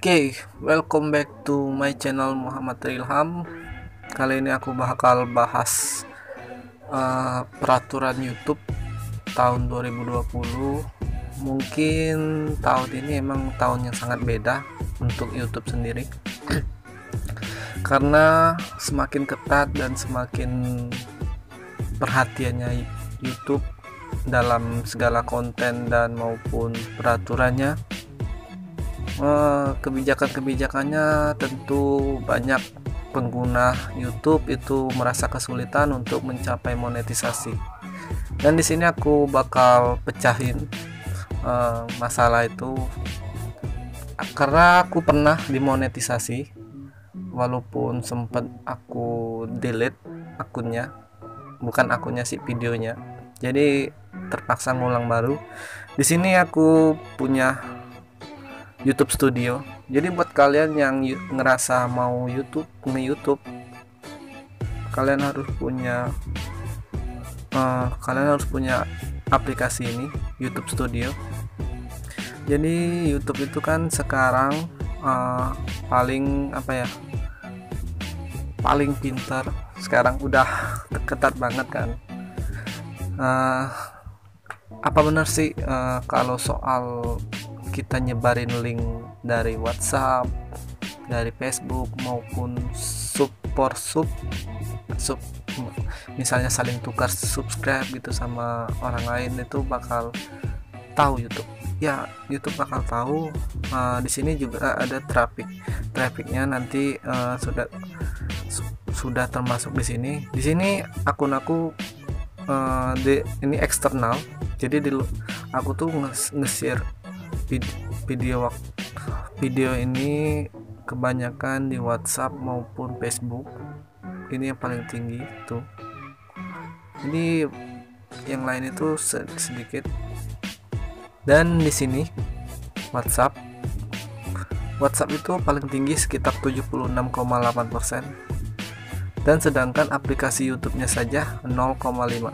Oke, welcome back to my channel Muhammad Ilham. Kali ini aku bakal bahas peraturan YouTube tahun 2020. Mungkin tahun ini emang tahun yang sangat beda untuk YouTube sendiri. Karena semakin ketat dan semakin perhatiannya YouTube dalam segala konten dan maupun peraturannya. Kebijakannya tentu banyak pengguna YouTube itu merasa kesulitan untuk mencapai monetisasi. Dan di sini aku bakal pecahin masalah itu karena aku pernah dimonetisasi walaupun sempat aku delete akunnya, bukan akunnya sih, videonya. Jadi terpaksa ngulang baru. Di sini aku punya YouTube Studio. Jadi buat kalian yang ngerasa mau nge-YouTube, kalian harus punya aplikasi ini, YouTube Studio. Jadi YouTube itu kan sekarang paling pintar. Sekarang udah ketat banget kan. Apa benar sih kalau soal kita nyebarin link dari WhatsApp, dari Facebook maupun misalnya saling tukar subscribe gitu sama orang lain, itu bakal tahu YouTube. Ya, YouTube bakal tahu. Di sini juga ada trafficnya nanti sudah termasuk di sini. Di sini akun aku ini eksternal. Jadi aku tuh nge-share video ini kebanyakan di WhatsApp maupun Facebook. Ini yang paling tinggi tuh. Jadi yang lain itu sedikit. Dan di sini WhatsApp itu paling tinggi sekitar 76,8%. Dan sedangkan aplikasi YouTube-nya saja 0,5.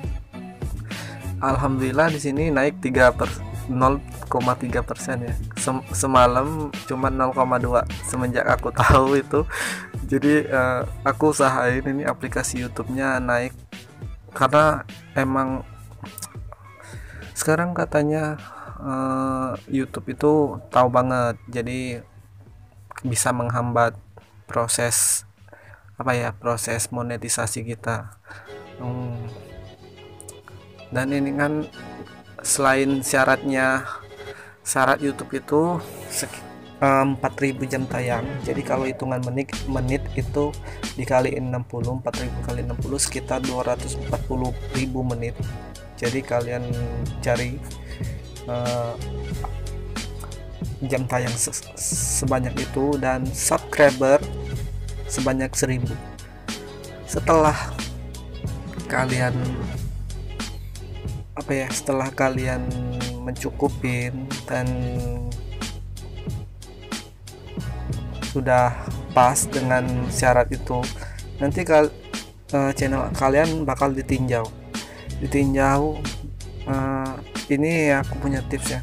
Alhamdulillah di sini naik 0,3% ya. Semalam cuma 0,2 semenjak aku tahu itu. Jadi aku usahain ini aplikasi YouTube-nya naik, karena emang sekarang katanya YouTube itu tahu banget, jadi bisa menghambat proses monetisasi kita. Dan ini kan selain syarat YouTube itu 4.000 jam tayang. Jadi kalau hitungan menit itu dikaliin 60, 4.000 kali 60 sekitar 240.000 menit. Jadi kalian cari jam tayang sebanyak itu dan subscriber sebanyak 1.000. Setelah kalian mencukupin dan sudah pas dengan syarat itu, nanti channel kalian bakal ditinjau. Ini aku punya tips ya,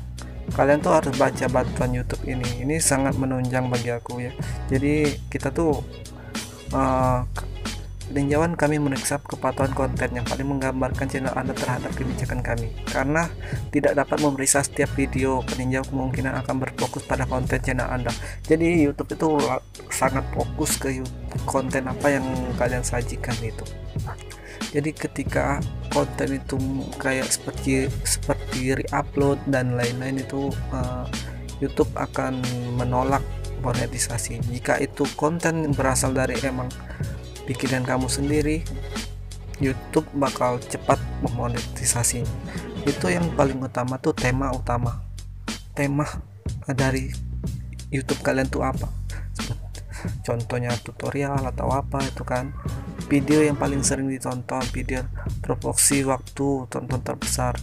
kalian tuh harus baca batuan YouTube ini sangat menunjang bagi aku ya. Jadi kita tuh peninjauan kami memeriksa kepatuhan konten yang paling menggambarkan channel Anda terhadap kebijakan kami. Karena tidak dapat memeriksa setiap video, peninjau kemungkinan akan berfokus pada konten channel Anda. Jadi YouTube itu sangat fokus ke konten apa yang kalian sajikan itu. Jadi ketika konten itu kayak seperti re-upload dan lain-lain itu, YouTube akan menolak monetisasi. Jika itu konten berasal dari emang bikinan kamu sendiri, YouTube bakal cepat memonetisasi. Itu yang paling utama tuh tema dari YouTube kalian tuh apa. Contohnya tutorial atau apa itu kan. Video yang paling sering ditonton, video proporsi waktu tonton terbesar,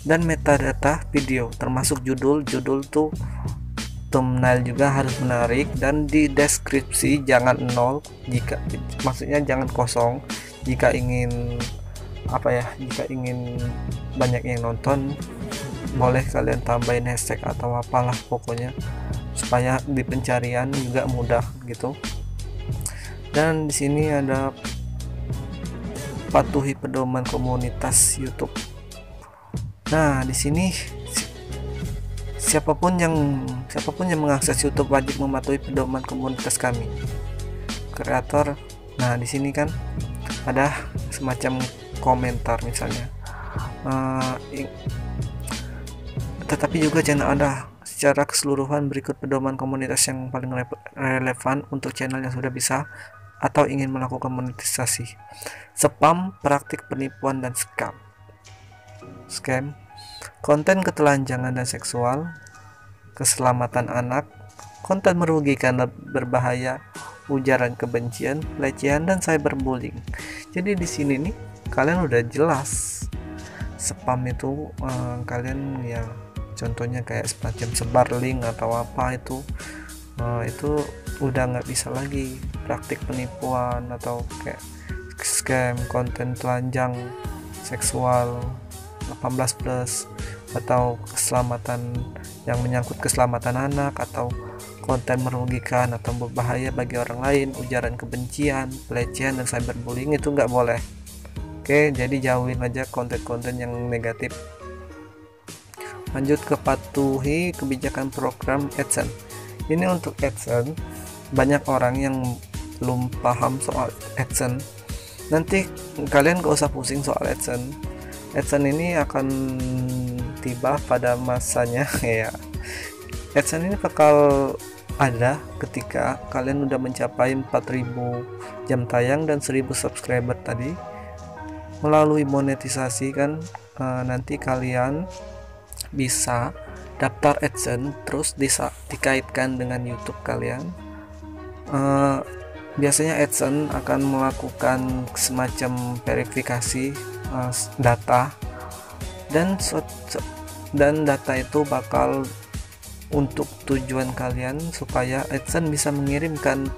dan metadata video termasuk judul tuh. Thumbnail juga harus menarik, dan di deskripsi jangan jangan kosong. Jika ingin banyak yang nonton, boleh kalian tambahin hashtag atau apalah pokoknya supaya di pencarian juga mudah gitu. Dan di sini ada patuhi pedoman komunitas YouTube. Nah, di sini siapapun yang mengakses YouTube wajib mematuhi pedoman komunitas kami kreator. Nah, di sini kan ada semacam komentar misalnya, tetapi juga channel Anda secara keseluruhan berikut pedoman komunitas yang paling relevan untuk channel yang sudah bisa atau ingin melakukan monetisasi. Spam, praktik penipuan dan scam, konten ketelanjangan dan seksual, keselamatan anak, konten merugikan dan berbahaya, ujaran kebencian, pelecehan dan cyberbullying. Jadi di sini nih kalian udah jelas. Spam itu kalian ya contohnya kayak semacam sebar link atau apa itu udah nggak bisa lagi. Praktik penipuan atau kayak scam, konten telanjang, seksual 18+ atau keselamatan yang menyangkut keselamatan anak atau konten merugikan atau berbahaya bagi orang lain, ujaran kebencian, pelecehan dan cyberbullying itu nggak boleh. Oke, jadi jauhin aja konten-konten yang negatif. Lanjut ke patuhi kebijakan program AdSense. Ini untuk AdSense, banyak orang yang belum paham soal AdSense. Nanti kalian gak usah pusing soal AdSense. AdSense ini akan tiba pada masanya ya. AdSense ini bakal ada ketika kalian udah mencapai 4.000 jam tayang dan 1.000 subscriber tadi. Melalui monetisasi kan nanti kalian bisa daftar AdSense terus dikaitkan dengan YouTube kalian. Biasanya AdSense akan melakukan semacam verifikasi data dan data itu bakal untuk tujuan kalian supaya AdSense bisa mengirimkan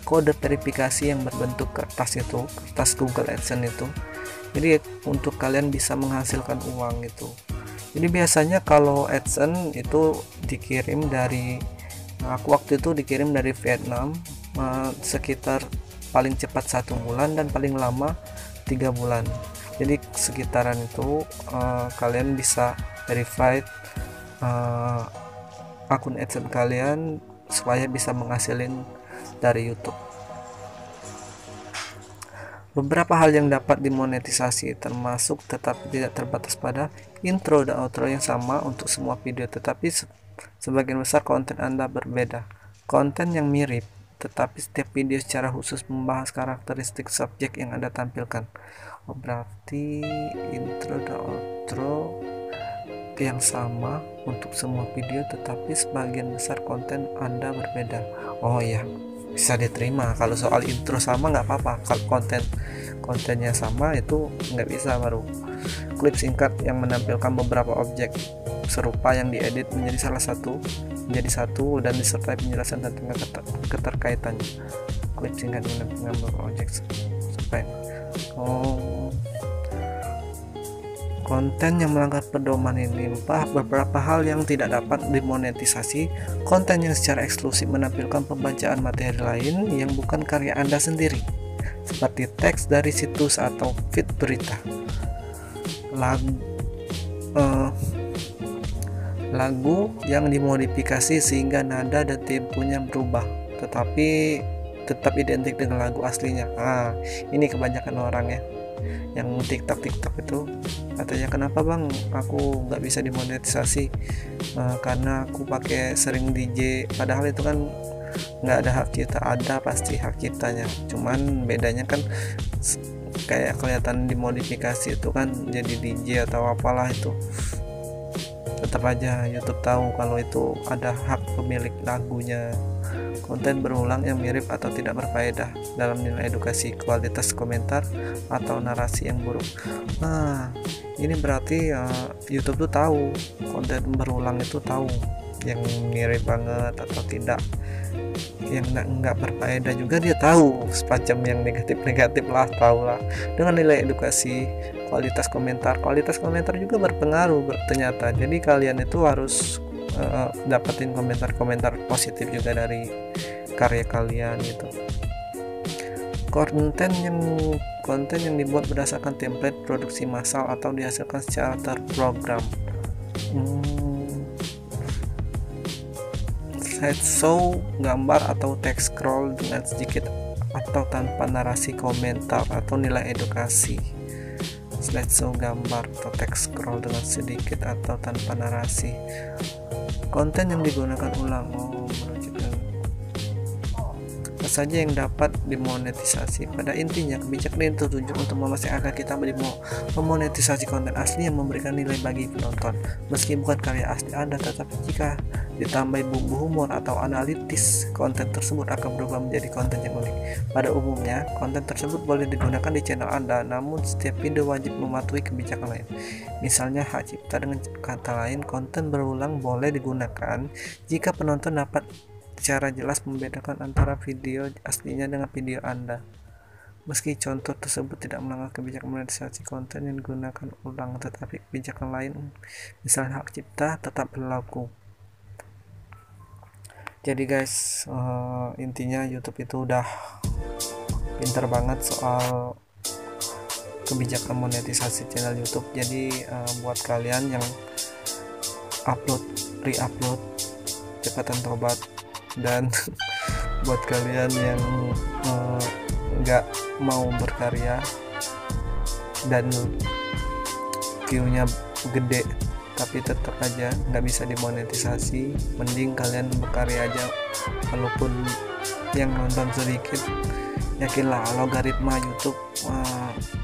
kode verifikasi yang berbentuk kertas Google AdSense itu. Jadi untuk kalian bisa menghasilkan uang itu. Jadi biasanya kalau AdSense itu dikirim dari waktu itu dikirim dari Vietnam sekitar paling cepat 1 bulan dan paling lama 3 bulan. Jadi sekitaran itu kalian bisa verify akun AdSense kalian supaya bisa menghasilin dari YouTube. Beberapa hal yang dapat dimonetisasi termasuk tetapi tidak terbatas pada intro dan outro yang sama untuk semua video, tetapi sebagian besar konten Anda berbeda. Konten yang mirip, tetapi setiap video secara khusus membahas karakteristik subjek yang Anda tampilkan. Oh, berarti intro dan outro yang sama untuk semua video, tetapi sebagian besar konten Anda berbeda. Oh iya, bisa diterima. Kalau soal intro sama nggak apa-apa. Kalau kontennya sama itu nggak bisa. Baru klip singkat yang menampilkan beberapa objek serupa yang diedit menjadi satu dan disertai penjelasan tentang keterkaitannya. Klip singkat menampilkan beberapa objek serupa. Konten yang melanggar pedoman ini beberapa hal yang tidak dapat dimonetisasi. Konten yang secara eksklusif menampilkan pembacaan materi lain yang bukan karya Anda sendiri, seperti teks dari situs atau feed berita, lagu yang dimodifikasi sehingga nada dan temponya berubah tetapi tetap identik dengan lagu aslinya. Ini kebanyakan orang ya yang TikTok itu katanya, kenapa bang aku nggak bisa dimonetisasi karena aku pakai sering DJ, padahal itu kan nggak ada hak cipta. Ada pasti hak ciptanya, cuman bedanya kan kayak kelihatan dimodifikasi itu kan jadi DJ atau apalah, itu tetap aja YouTube tahu kalau itu ada hak pemilik lagunya. Konten berulang yang mirip atau tidak berfaedah dalam nilai edukasi, kualitas komentar atau narasi yang buruk. Ini berarti YouTube tuh tahu konten berulang itu, tahu yang mirip banget atau tidak, yang nggak berfaedah juga dia tahu, semacam yang negatif lah, tahu lah. Dengan nilai edukasi, kualitas komentar juga berpengaruh ternyata. Jadi kalian itu harus dapetin komentar-komentar positif juga dari karya kalian gitu. Konten yang dibuat berdasarkan template produksi massal atau dihasilkan secara terprogram. Slideshow, gambar atau teks scroll dengan sedikit atau tanpa narasi komentar atau nilai edukasi. Slideshow, gambar atau teks scroll dengan sedikit atau tanpa narasi. Konten yang digunakan ulang saja yang dapat dimonetisasi. Pada intinya, kebijakan ini tertuju untuk memastikan agar kita memonetisasi konten asli yang memberikan nilai bagi penonton. Meski bukan karya asli Anda, tetapi jika ditambah bumbu humor atau analitis, konten tersebut akan berubah menjadi konten yang unik. Pada umumnya, konten tersebut boleh digunakan di channel Anda, namun setiap video wajib mematuhi kebijakan lain. Misalnya hak cipta. Dengan kata lain, konten berulang boleh digunakan jika penonton dapat secara jelas membedakan antara video aslinya dengan video Anda. Meski contoh tersebut tidak melanggar kebijakan monetisasi konten yang digunakan ulang, tetapi kebijakan lain, misalnya hak cipta, tetap berlaku. Jadi guys, intinya YouTube itu udah pinter banget soal kebijakan monetisasi channel YouTube. Jadi buat kalian yang re-upload, cepatan tobat. Dan buat kalian yang nggak mau berkarya dan view-nya gede tapi tetap aja nggak bisa dimonetisasi, mending kalian berkarya aja walaupun yang nonton sedikit. Yakinlah algoritma YouTube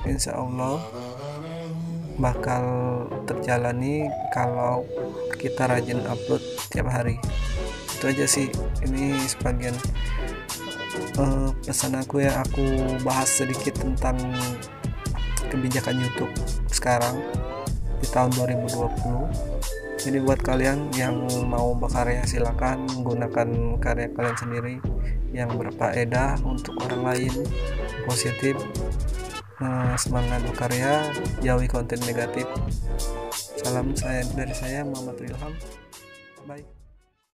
insya Allah bakal terjalani kalau kita rajin upload tiap hari. Itu aja sih, ini sebagian pesan aku ya. Aku bahas sedikit tentang kebijakan YouTube sekarang di tahun 2020. Jadi buat kalian yang mau berkarya, silakan gunakan karya kalian sendiri yang berfaedah untuk orang lain, positif. Semangat berkarya, jauhi konten negatif. Salam dari saya Muhammad Ilham. Bye.